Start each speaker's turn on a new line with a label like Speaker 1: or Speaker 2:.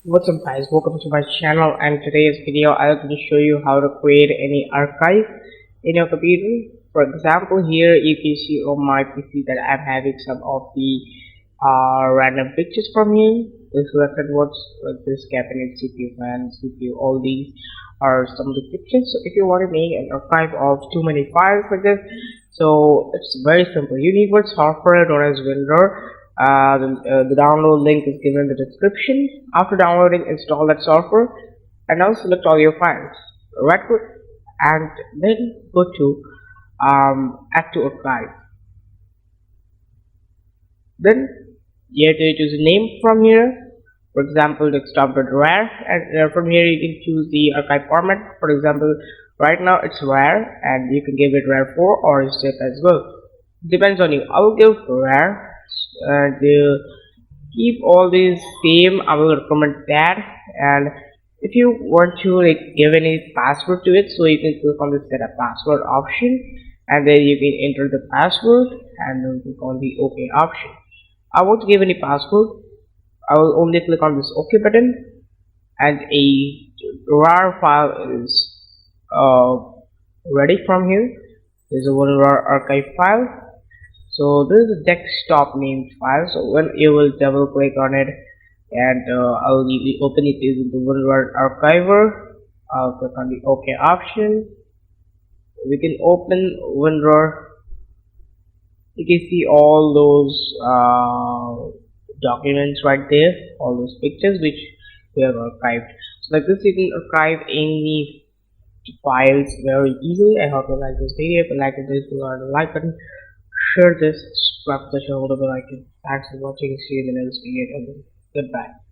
Speaker 1: What's up guys, welcome to my channel, and today's video I'm going to show you how to create any archive in your computer. For example, here you can see on my PC that I'm having some of the random pictures from here. The selected ones like this cabinet, CPU fan, CPU, all these are some of the pictures. So if you want to make an archive of too many files like this, so it's very simple. You need one software known as Winrar. The download link is given in the description. After downloading, install that software and now select all your files. Right click and then go to add to archive. Then you have to choose a name from here. For example, desktop.rar, and from here you can choose the archive format. For example, right now it's rar, and you can give it rar 4 or zip as well. Depends on you. I will give rar. And keep all these same. I will recommend that. And if you want to give any password to it, so you can click on the set a password option, and then you can enter the password and then click on the OK option. I won't give any password. I will only click on this OK button, and a rar file is ready from here. There's a Winrar archive file. So this is a desktop named file. So when you will double click on it, and I will open it using the Winrar archiver. I'll click on the OK option. We can open Winrar. You can see all those documents right there, all those pictures which we have archived. So like this, you can archive any files very easily. I hope you like this video. If you like it, please do the like button, share this, subscribe to the channel, the bell icon. Thanks for watching. See you in the next video. Goodbye.